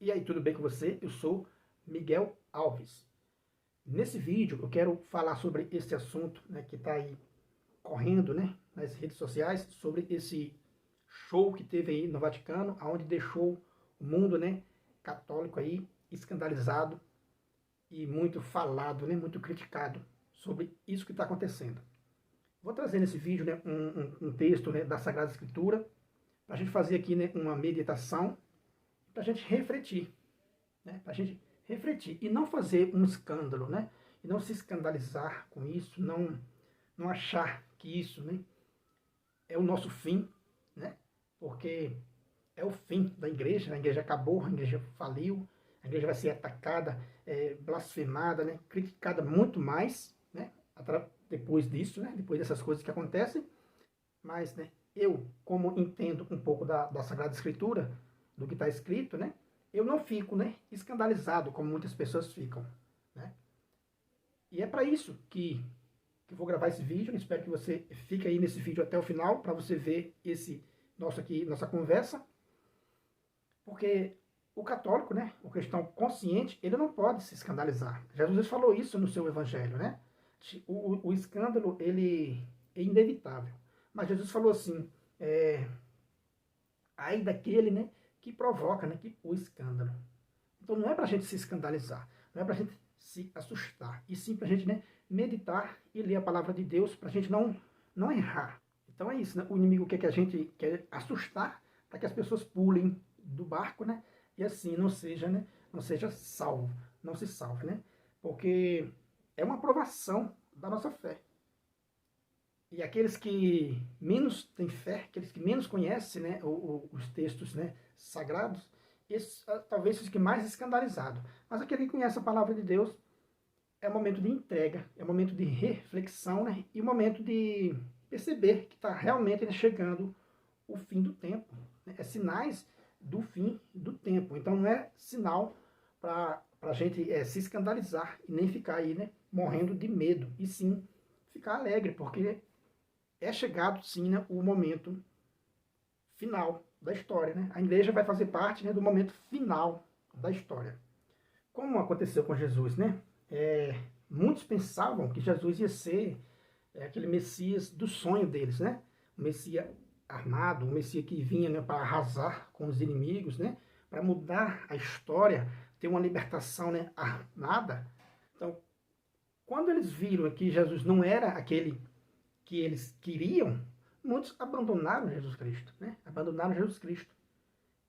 E aí, tudo bem com você? Eu sou Miguel Alves. Nesse vídeo eu quero falar sobre esse assunto, né, que está aí correndo, né, nas redes sociais, sobre esse show que teve aí no Vaticano, onde deixou o mundo, né, católico aí escandalizado e muito falado, né, muito criticado sobre isso que está acontecendo. Vou trazer nesse vídeo, né, um texto, né, da Sagrada Escritura, para a gente fazer aqui, né, uma meditação, para a gente refletir, né? Para a gente refletir e não fazer um escândalo, né? E não se escandalizar com isso, não achar que isso, né, é o nosso fim, né? Porque é o fim da igreja, a igreja acabou, a igreja faliu, a igreja vai ser atacada, blasfemada, né? Criticada muito mais, né? Depois disso, né? Depois dessas coisas que acontecem. Mas, né, eu, como entendo um pouco da Sagrada Escritura, do que está escrito, né, eu não fico, né, escandalizado como muitas pessoas ficam, né? E é para isso que vou gravar esse vídeo. Espero que você fique aí nesse vídeo até o final para você ver esse nossa conversa, porque o católico, né, o cristão consciente, ele não pode se escandalizar. Jesus falou isso no seu evangelho, né? O escândalo, ele é inevitável. Mas Jesus falou assim, ai daquele, né, que provoca, né, o escândalo. Então não é para a gente se escandalizar, não é para a gente se assustar, e sim para a gente, né, meditar e ler a palavra de Deus, para a gente não errar. Então é isso, né? O inimigo quer que a gente quer assustar, para que as pessoas pulem do barco, né, e assim não seja, né, não seja salvo, não se salve, né, porque é uma provação da nossa fé. E aqueles que menos têm fé, aqueles que menos conhecem, né, os textos, né, sagrados, esses, talvez os que mais escandalizados. Mas aquele que conhece a palavra de Deus, é um momento de entrega, é um momento de reflexão, né, e um momento de perceber que está realmente, né, chegando o fim do tempo. Né, é sinais do fim do tempo. Então não é sinal para a gente se escandalizar e nem ficar aí, né, morrendo de medo, e sim ficar alegre, porque é chegado, sim, né, o momento final da história. Né? A igreja vai fazer parte, né, do momento final da história. Como aconteceu com Jesus, né? Muitos pensavam que Jesus ia ser aquele Messias do sonho deles, né? O Messias armado, o Messias que vinha, né, para arrasar com os inimigos, né? Para mudar a história, ter uma libertação, né, armada. Então, quando eles viram que Jesus não era aquele que eles queriam, muitos abandonaram Jesus Cristo, né? Abandonaram Jesus Cristo.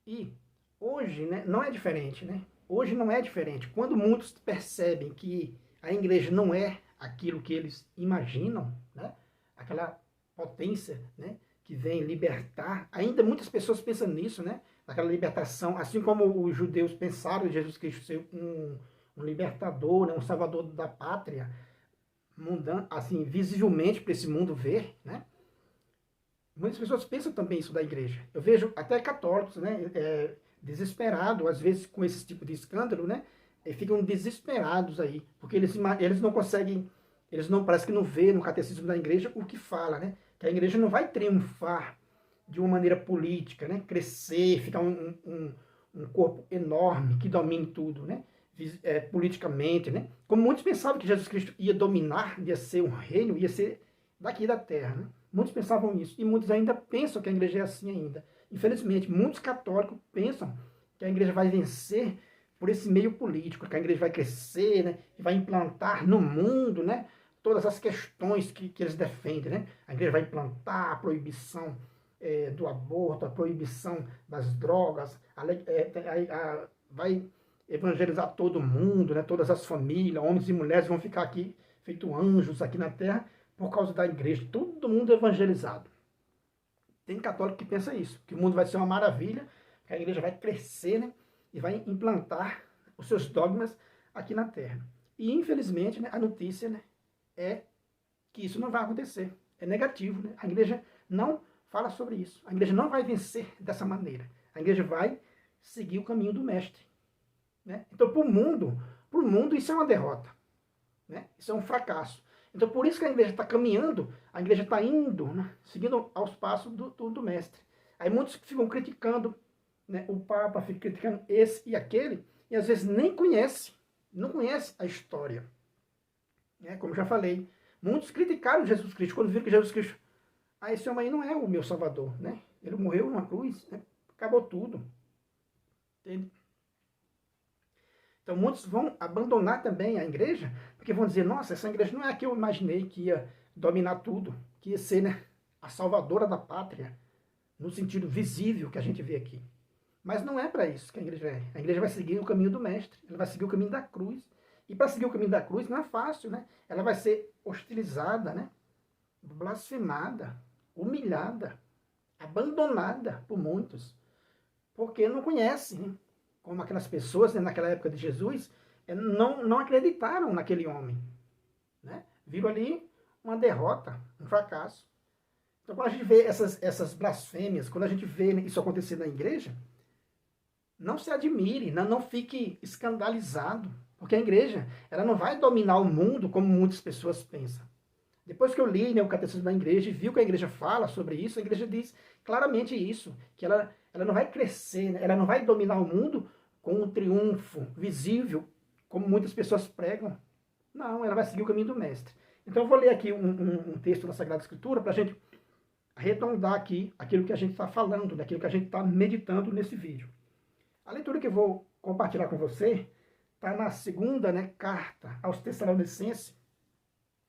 E hoje, né, não é diferente, né? Hoje não é diferente. Quando muitos percebem que a igreja não é aquilo que eles imaginam, né? Aquela potência, né, que vem libertar, ainda muitas pessoas pensam nisso, né? Naquela libertação, assim como os judeus pensaram em Jesus Cristo ser um libertador, né, um salvador da pátria, mudando, assim, visivelmente para esse mundo ver, né? Muitas pessoas pensam também isso da igreja. Eu vejo até católicos, né, desesperados, às vezes com esse tipo de escândalo, né, e ficam desesperados aí, porque eles não conseguem, eles não, parece que não vê no catecismo da igreja o que fala, né, que a igreja não vai triunfar de uma maneira política, né, crescer, ficar um corpo enorme que domine tudo, né, politicamente, né, como muitos pensavam que Jesus Cristo ia dominar, ia ser um reino, ia ser daqui da terra, né. Muitos pensavam isso, e muitos ainda pensam que a igreja é assim ainda. Infelizmente, muitos católicos pensam que a igreja vai vencer por esse meio político, que a igreja vai crescer, né, e vai implantar no mundo, né, todas as questões que eles defendem. Né? A igreja vai implantar a proibição do aborto, a proibição das drogas, vai evangelizar todo mundo, né, todas as famílias, homens e mulheres vão ficar aqui, feito anjos aqui na terra, por causa da igreja, todo mundo evangelizado. Tem católico que pensa isso, que o mundo vai ser uma maravilha, que a igreja vai crescer, né, e vai implantar os seus dogmas aqui na terra. E infelizmente, né, a notícia, né, é que isso não vai acontecer. É negativo, né? A igreja não fala sobre isso. A igreja não vai vencer dessa maneira. A igreja vai seguir o caminho do mestre. Né? Então, para o mundo isso é uma derrota. Né? Isso é um fracasso. Então, por isso que a igreja está caminhando, a igreja está indo, né, seguindo aos passos do mestre. Aí muitos ficam criticando né? O Papa fica criticando esse e aquele, e às vezes nem conhece, não conhece a história. Né? Como já falei, muitos criticaram Jesus Cristo quando viram que Jesus Cristo, esse homem aí não é o meu Salvador, né? Ele morreu numa cruz, né? Acabou tudo. Entende? Então muitos vão abandonar também a igreja, porque vão dizer, nossa, essa igreja não é a que eu imaginei que ia dominar tudo, que ia ser, né, a salvadora da pátria, no sentido visível que a gente vê aqui. Mas não é para isso que a igreja é. A igreja vai seguir o caminho do mestre, ela vai seguir o caminho da cruz. E para seguir o caminho da cruz não é fácil, né? Ela vai ser hostilizada, né? Blasfemada, humilhada, abandonada por muitos, porque não conhecem, né? Como aquelas pessoas, né, naquela época de Jesus, não acreditaram naquele homem. Né? Viram ali uma derrota, um fracasso. Então, quando a gente vê essas blasfêmias, quando a gente vê isso acontecer na igreja, não se admire, não fique escandalizado, porque a igreja ela não vai dominar o mundo como muitas pessoas pensam. Depois que eu li, né, o catecismo da igreja e vi o que a igreja fala sobre isso, a igreja diz claramente isso, que ela não vai crescer, né, ela não vai dominar o mundo com um triunfo visível, como muitas pessoas pregam. Não, ela vai seguir o caminho do mestre. Então eu vou ler aqui um texto da Sagrada Escritura para a gente arredondar aqui aquilo que a gente está falando, daquilo que a gente está meditando nesse vídeo. A leitura que eu vou compartilhar com você está na segunda, né, carta aos Tessalonicenses,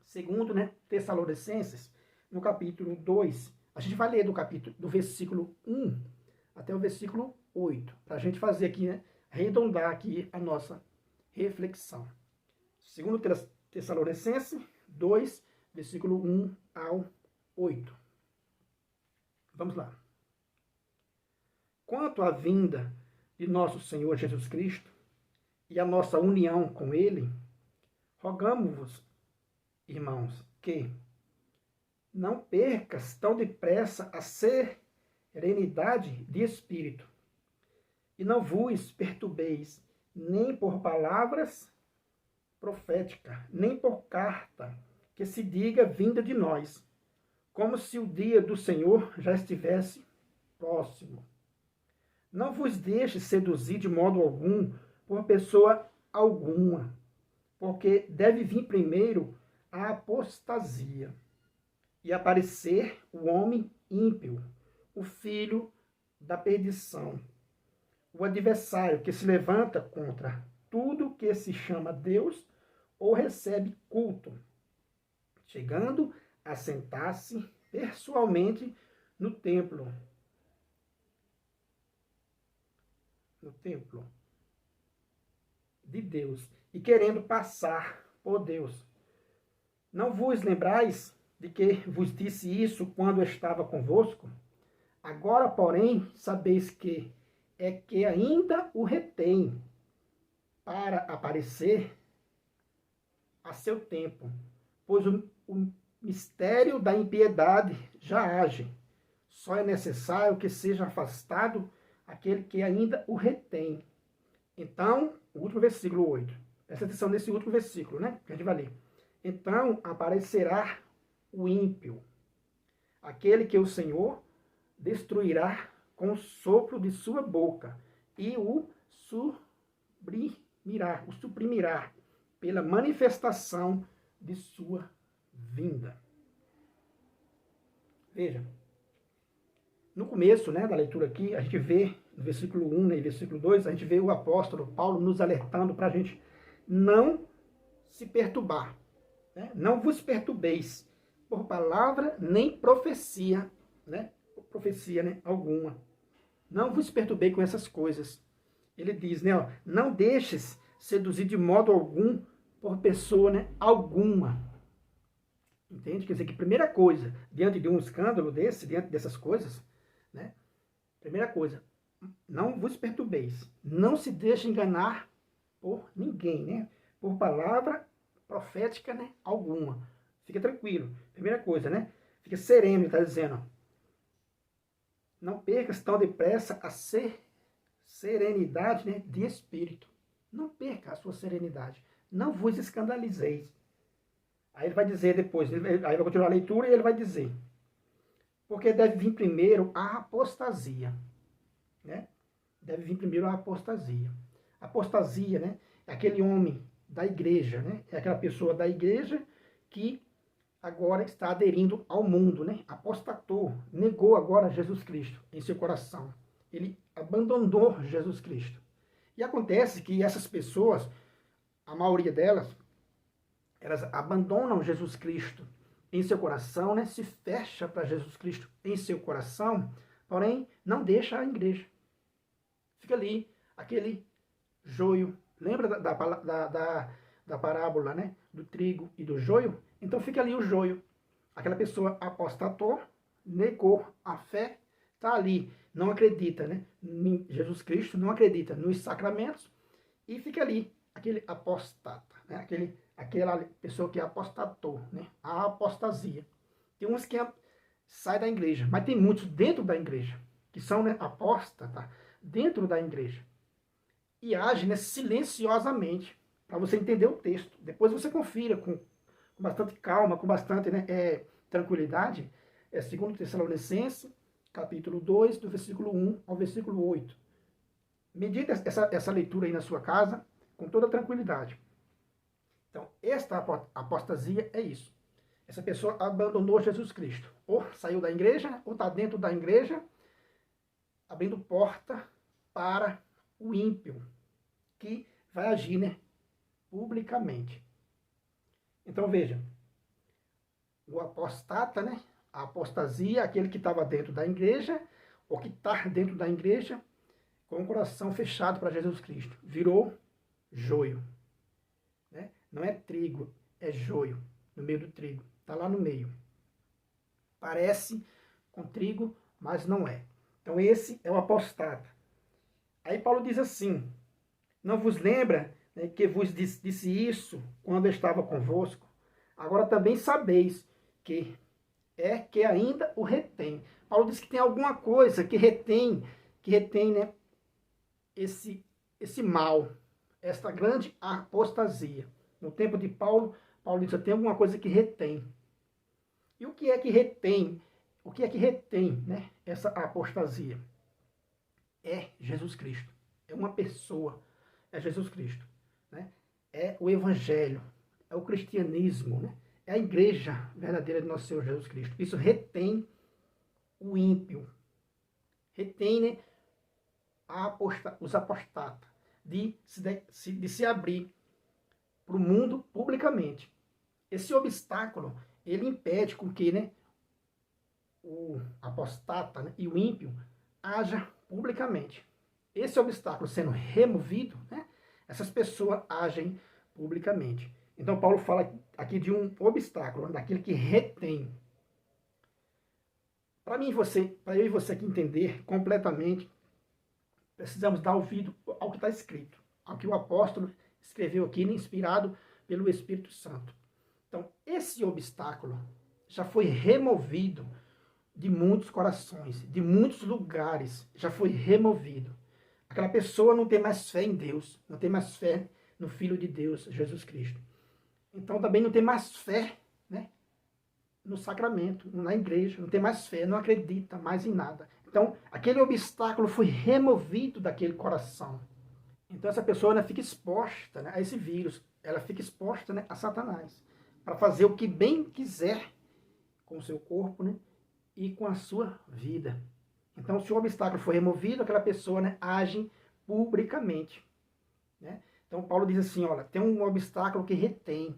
segundo, né, Tessalonicenses, no capítulo 2. A gente vai ler do versículo 1 até o versículo 8, para a gente fazer aqui, né, arredondar aqui a nossa reflexão. Segundo Tessalonicenses 2, versículo 1 ao 8. Vamos lá. Quanto à vinda de nosso Senhor Jesus Cristo e a nossa união com Ele, rogamo-vos, irmãos, que não percas tão depressa a serenidade de espírito, e não vos perturbeis nem por palavras proféticas, nem por carta que se diga vinda de nós, como se o dia do Senhor já estivesse próximo. Não vos deixe seduzir de modo algum por pessoa alguma, porque deve vir primeiro a apostasia e aparecer o homem ímpio, o filho da perdição, o adversário que se levanta contra tudo que se chama Deus ou recebe culto, chegando a sentar-se pessoalmente no templo de Deus e querendo passar por Deus. Não vos lembrais de que vos disse isso quando estava convosco? Agora, porém, sabeis que é que ainda o retém para aparecer a seu tempo, pois o mistério da impiedade já age. Só é necessário que seja afastado aquele que ainda o retém. Então, o último versículo 8. Presta atenção nesse último versículo, né? Que a gente vai ler. Então aparecerá o ímpio, aquele que o Senhor destruirá com o sopro de sua boca e o suprimirá pela manifestação de sua vinda. Veja, no começo, né, da leitura aqui, a gente vê, no versículo 1, né, e versículo 2, a gente vê o apóstolo Paulo nos alertando para a gente não se perturbar. Né? Não vos perturbeis por palavra nem profecia, né, alguma. Não vos perturbei com essas coisas. Ele diz, né, ó, não deixes seduzir de modo algum por pessoa, né, alguma. Entende? Quer dizer que primeira coisa, diante de um escândalo desse, diante dessas coisas, né, primeira coisa, não vos perturbeis. Não se deixe enganar por ninguém, né, por palavra profética, né, alguma. Fica tranquilo. Primeira coisa, né? Fica sereno, ele está dizendo, ó. Não percas tão depressa a serenidade, né, de espírito. Não perca a sua serenidade. Não vos escandalizeis. Aí ele vai dizer depois, aí vai continuar a leitura e ele vai dizer, porque deve vir primeiro a apostasia. Né? deve vir primeiro a apostasia. Apostasia, né, é aquele homem da igreja, né, é aquela pessoa da igreja que agora está aderindo ao mundo, né, apostatou, negou agora Jesus Cristo em seu coração. Ele abandonou Jesus Cristo. E acontece que essas pessoas, a maioria delas, elas abandonam Jesus Cristo em seu coração, né, se fecha para Jesus Cristo em seu coração, porém não deixa a igreja. Fica ali aquele joio. Lembra da parábola, né, do trigo e do joio? Então fica ali o joio. Aquela pessoa apostatou, negou a fé, está ali, não acredita, né, em Jesus Cristo, não acredita nos sacramentos, e fica ali aquele apostata, né, aquela pessoa que apostatou, né, a apostasia. Tem uns que saem da igreja, mas tem muitos dentro da igreja, que são, né, apóstata, dentro da igreja, e agem, né, silenciosamente, para você entender o texto. Depois você confira com bastante calma, com bastante, né, tranquilidade, 2 Tessalonicenses, capítulo 2, do versículo 1 ao versículo 8. Medita essa leitura aí na sua casa, com toda tranquilidade. Então, esta apostasia é isso. Essa pessoa abandonou Jesus Cristo. Ou saiu da igreja, ou está dentro da igreja, abrindo porta para o ímpio, que vai agir, né, publicamente. Então, veja, o apostata, né, a apostasia, aquele que estava dentro da igreja, ou que está dentro da igreja, com o coração fechado para Jesus Cristo. Virou joio. Né? Não é trigo, é joio, no meio do trigo. Está lá no meio. Parece com trigo, mas não é. Então esse é o apostata. Aí Paulo diz assim, não vos lembra, né, que vos disse isso quando eu estava convosco? Agora também sabeis que ainda o retém. Paulo diz que tem alguma coisa que retém, né, esse mal, esta grande apostasia. No tempo de Paulo, Paulo diz que tem alguma coisa que retém. E o que é que retém? O que é que retém, né, essa apostasia? É Jesus Cristo. É uma pessoa. É Jesus Cristo. Né? É o Evangelho. É o cristianismo. Né? É a igreja verdadeira de nosso Senhor Jesus Cristo. Isso retém o ímpio. Retém, né, os apostatas de se abrir para o mundo publicamente. Esse obstáculo, ele impede com que, né, o apostata, né, e o ímpio haja publicamente. Esse obstáculo sendo removido, né, essas pessoas agem publicamente. Então Paulo fala aqui de um obstáculo, daquele que retém. Para eu e você aqui entender completamente, precisamos dar ouvido ao que está escrito, ao que o apóstolo escreveu aqui, inspirado pelo Espírito Santo. Então, esse obstáculo já foi removido de muitos corações, de muitos lugares, já foi removido. Aquela pessoa não tem mais fé em Deus, não tem mais fé no Filho de Deus, Jesus Cristo. Então, também não tem mais fé, né, no sacramento, na igreja, não tem mais fé, não acredita mais em nada. Então, aquele obstáculo foi removido daquele coração. Então, essa pessoa, né, fica exposta, né, a esse vírus, ela fica exposta, né, a Satanás, para fazer o que bem quiser com o seu corpo, né, e com a sua vida. Então, se o obstáculo for removido, aquela pessoa, né, age publicamente. Né? Então, Paulo diz assim, olha, tem um obstáculo que retém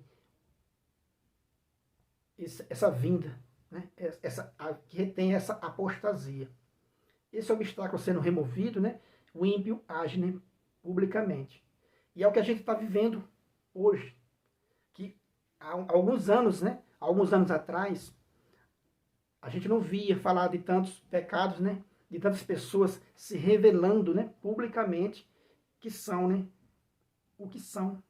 essa vinda, né, que retém essa apostasia. Esse obstáculo sendo removido, né, o ímpio age, né, publicamente. E é o que a gente está vivendo hoje. Que há alguns anos, né, alguns anos atrás, a gente não via falar de tantos pecados, né, de tantas pessoas se revelando, né, publicamente que são, né, o que são.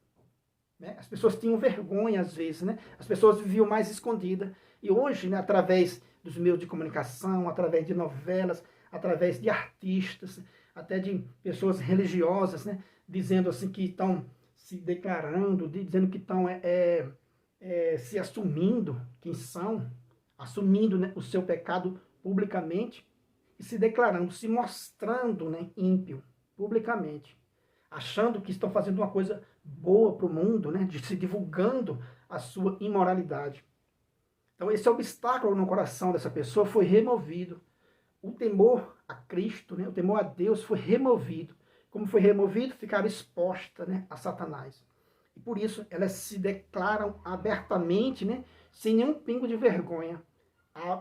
Né? As pessoas tinham vergonha às vezes, né? As pessoas viviam mais escondidas. E hoje, né, através dos meios de comunicação, através de novelas, através de artistas, até de pessoas religiosas, né, dizendo assim que estão se declarando, dizendo que estão se assumindo quem são, assumindo, né, o seu pecado publicamente e se declarando, se mostrando, né, ímpio. publicamente, achando que estão fazendo uma coisa boa para o mundo, né? De se divulgando a sua imoralidade. Então esse obstáculo no coração dessa pessoa foi removido. O temor a Cristo, né? O temor a Deus foi removido. Como foi removido, ficaram expostas, né, a Satanás. E por isso elas se declaram abertamente, né, sem nenhum pingo de vergonha.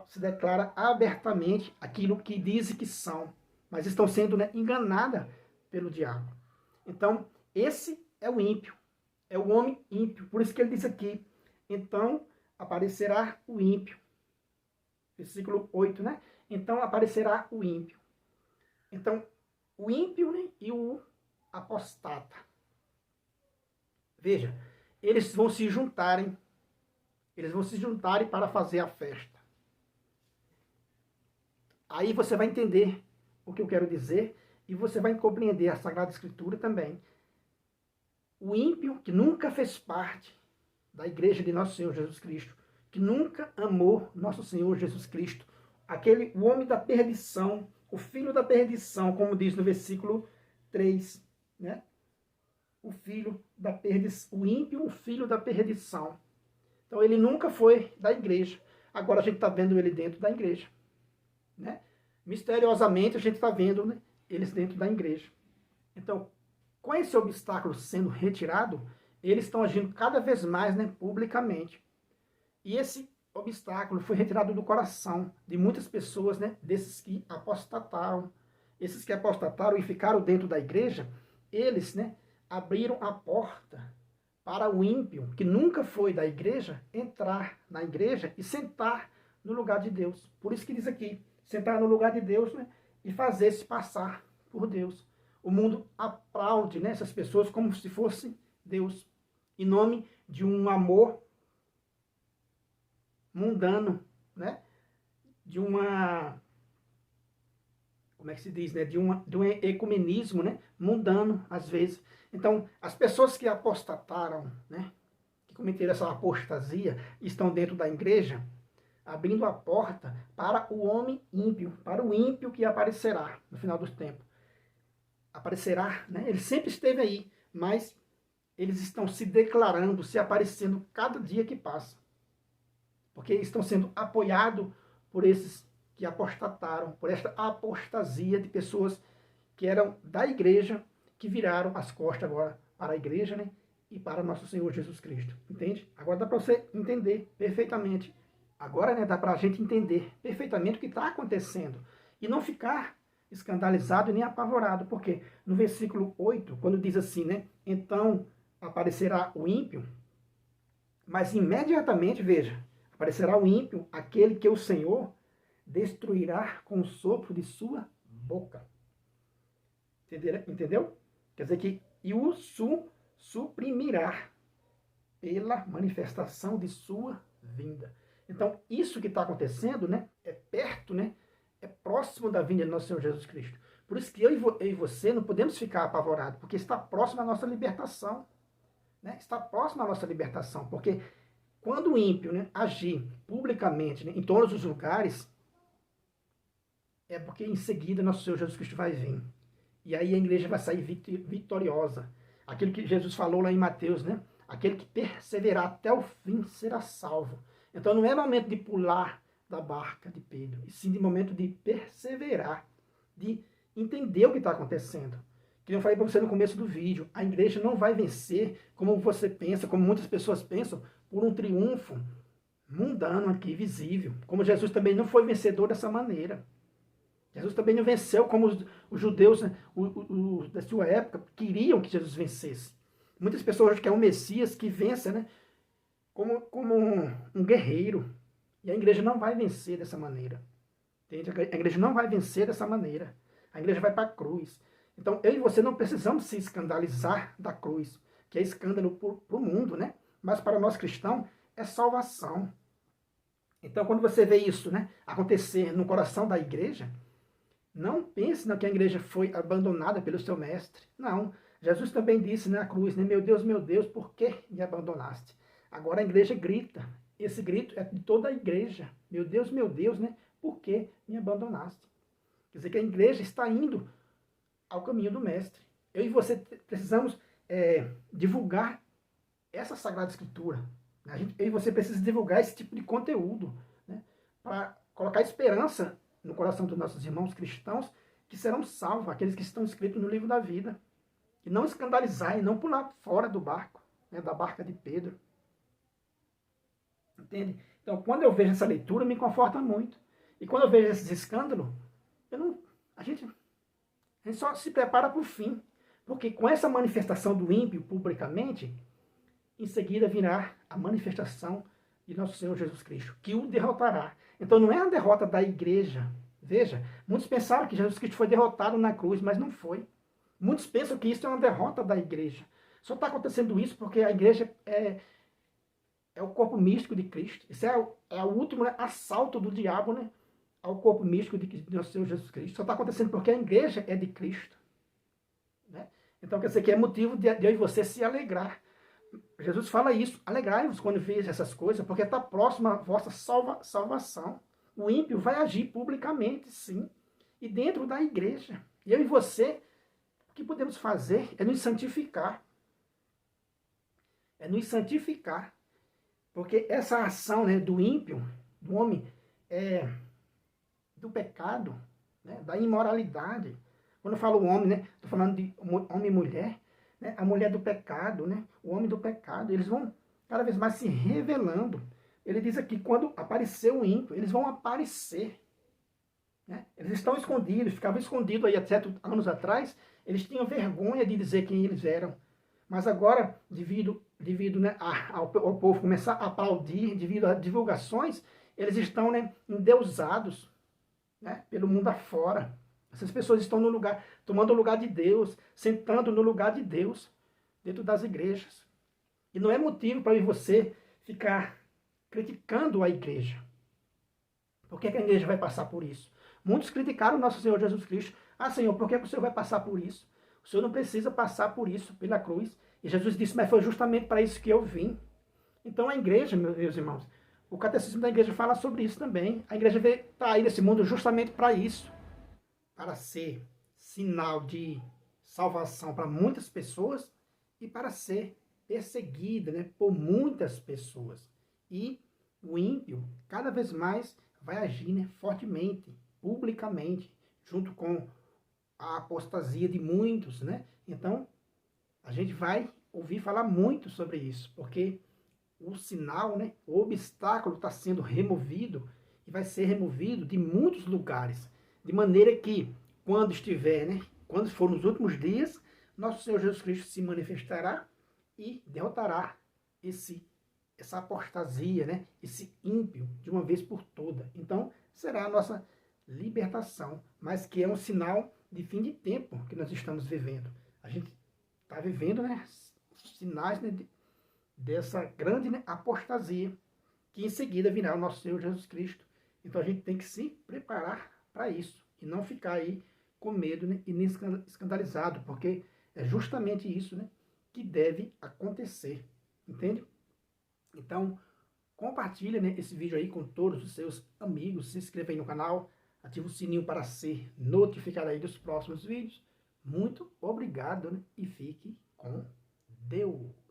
Se declara abertamente aquilo que dizem que são, mas estão sendo, né, enganadas pelo diabo. Então, esse é o ímpio, é o homem ímpio. Por isso que ele diz aqui, então aparecerá o ímpio. Versículo 8, né? Então aparecerá o ímpio. Então, o ímpio, né, e o apostata. Veja, eles vão se juntarem. Eles vão se juntarem para fazer a festa. Aí você vai entender o que eu quero dizer e você vai compreender a Sagrada Escritura também. O ímpio que nunca fez parte da igreja de nosso Senhor Jesus Cristo, que nunca amou nosso Senhor Jesus Cristo, o homem da perdição, o filho da perdição, como diz no versículo 3, né? O filho da perdição, o ímpio, o filho da perdição. Então ele nunca foi da igreja. Agora a gente está vendo ele dentro da igreja, né? Misteriosamente a gente está vendo, né, eles dentro da igreja. Então, com esse obstáculo sendo retirado, eles estão agindo cada vez mais, né, publicamente. E esse obstáculo foi retirado do coração de muitas pessoas, né, desses que apostataram. Esses que apostataram e ficaram dentro da igreja, eles, né, abriram a porta para o ímpio, que nunca foi da igreja, entrar na igreja e sentar no lugar de Deus. Por isso que diz aqui, sentar no lugar de Deus, né, e fazer-se passar por Deus. O mundo aplaude, né, essas pessoas como se fosse Deus, em nome de um amor mundano, né, de uma, como é que se diz, né, de um ecumenismo, né, mundano, às vezes. Então, as pessoas que apostataram, né, que cometeram essa apostasia, estão dentro da igreja, abrindo a porta para o homem ímpio, para o ímpio que aparecerá no final dos tempos. Aparecerá, né? Ele sempre esteve aí, mas eles estão se declarando, se aparecendo cada dia que passa. Porque estão sendo apoiados por esses que apostataram, por esta apostasia de pessoas que eram da igreja, que viraram as costas agora para a igreja, né? E para nosso Senhor Jesus Cristo. Entende? Agora dá para você entender perfeitamente. Agora, né, dá para a gente entender perfeitamente o que está acontecendo. E não ficar escandalizado nem apavorado. Porque no versículo 8, quando diz assim, né? Então aparecerá o ímpio. Mas imediatamente, veja, aparecerá o ímpio, aquele que o Senhor destruirá com o sopro de sua boca. Entendeu? Quer dizer que e o suprimirá pela manifestação de sua vinda. Então, isso que está acontecendo, né, é perto, né, é próximo da vinda de nosso Senhor Jesus Cristo. Por isso que eu e você não podemos ficar apavorados, porque está próximo à nossa libertação. Né? Está próximo à nossa libertação, porque quando o ímpio, né, agir publicamente, né, em todos os lugares, é porque em seguida nosso Senhor Jesus Cristo vai vir. E aí a igreja vai sair vitoriosa. Aquilo que Jesus falou lá em Mateus, né? Aquele que perseverar até o fim será salvo. Então não é momento de pular da barca de Pedro, e sim de momento de perseverar, de entender o que está acontecendo. Que eu falei para você no começo do vídeo, a igreja não vai vencer como você pensa, como muitas pessoas pensam, por um triunfo mundano aqui, visível. Como Jesus também não foi vencedor dessa maneira. Jesus também não venceu como os judeus, né, da sua época queriam que Jesus vencesse. Muitas pessoas acham que é um Messias que vença, né, como um guerreiro. E a igreja não vai vencer dessa maneira. Entende? A igreja não vai vencer dessa maneira. A igreja vai para a cruz. Então, eu e você não precisamos se escandalizar da cruz, que é escândalo para o mundo, né? Mas para nós cristãos é salvação. Então, quando você vê isso, né, acontecer no coração da igreja, não pense que a igreja foi abandonada pelo seu mestre. Não. Jesus também disse na cruz, né, meu Deus, por que me abandonaste? Agora a igreja grita. Esse grito é de toda a igreja. Meu Deus, né, por que me abandonaste? Quer dizer que a igreja está indo ao caminho do Mestre. Eu e você precisamos divulgar essa Sagrada Escritura. Eu e você precisamos divulgar esse tipo de conteúdo, né, para colocar esperança no coração dos nossos irmãos cristãos que serão salvos, aqueles que estão escritos no livro da vida. E não escandalizar e não pular fora do barco, né, da barca de Pedro. Entende? Então, quando eu vejo essa leitura, me conforta muito. E quando eu vejo esses escândalos, a gente só se prepara para o fim. Porque com essa manifestação do ímpio publicamente, em seguida virá a manifestação de nosso Senhor Jesus Cristo, que o derrotará. Então não é a derrota da igreja. Veja, muitos pensaram que Jesus Cristo foi derrotado na cruz, mas não foi. Muitos pensam que isso é uma derrota da igreja. Só está acontecendo isso porque a igreja é o corpo místico de Cristo. Isso é o último, né, assalto do diabo, né, ao corpo místico de nosso Senhor Jesus Cristo. Só está acontecendo porque a igreja é de Cristo. Né? Então quer dizer que é motivo de eu e você se alegrar. Jesus fala isso, alegrai-vos quando veja essas coisas, porque está próxima a vossa salvação. O ímpio vai agir publicamente, sim, e dentro da igreja. E eu e você, o que podemos fazer é nos santificar. É nos santificar. Porque essa ação, né, do ímpio, do homem, do pecado, né, da imoralidade. Quando eu falo homem, né, estou falando de homem e mulher, né, a mulher do pecado, né, o homem do pecado, eles vão cada vez mais se revelando. Ele diz aqui, quando aparecer o ímpio, eles vão aparecer. Né? Eles estão escondidos, ficavam escondidos aí há certos anos atrás, eles tinham vergonha de dizer quem eles eram. Mas agora, devido né, ao povo começar a aplaudir, devido a divulgações, eles estão, né, endeusados, né, pelo mundo afora. Essas pessoas estão no lugar, tomando o lugar de Deus, sentando no lugar de Deus, dentro das igrejas. E não é motivo para você ficar criticando a igreja. Por que a igreja vai passar por isso? Muitos criticaram o nosso Senhor Jesus Cristo. Ah, Senhor, por que o Senhor vai passar por isso? O Senhor não precisa passar por isso, pela cruz. E Jesus disse, mas foi justamente para isso que eu vim. Então a igreja, meus irmãos, o catecismo da igreja fala sobre isso também. A igreja está aí nesse mundo justamente para isso. Para ser sinal de salvação para muitas pessoas e para ser perseguida, né, por muitas pessoas. E o ímpio cada vez mais vai agir, né, fortemente, publicamente, junto com a apostasia de muitos, né? Então, a gente vai ouvir falar muito sobre isso, porque o sinal, né, o obstáculo está sendo removido e vai ser removido de muitos lugares, de maneira que, quando estiver, né, quando for nos últimos dias, nosso Senhor Jesus Cristo se manifestará e derrotará essa apostasia, né, esse ímpio, de uma vez por toda. Então, será a nossa libertação, mas que é um sinal de fim de tempo que nós estamos vivendo. A gente está vivendo, né, sinais, né, dessa grande, né, apostasia, que em seguida virá o nosso Senhor Jesus Cristo. Então a gente tem que se preparar para isso e não ficar aí com medo, né, e nem escandalizado, porque é justamente isso, né, que deve acontecer, entende? Então compartilha, né, esse vídeo aí com todos os seus amigos, se inscreva aí no canal, ativa o sininho para ser notificado aí dos próximos vídeos. Muito obrigado, né, e fique com Deus.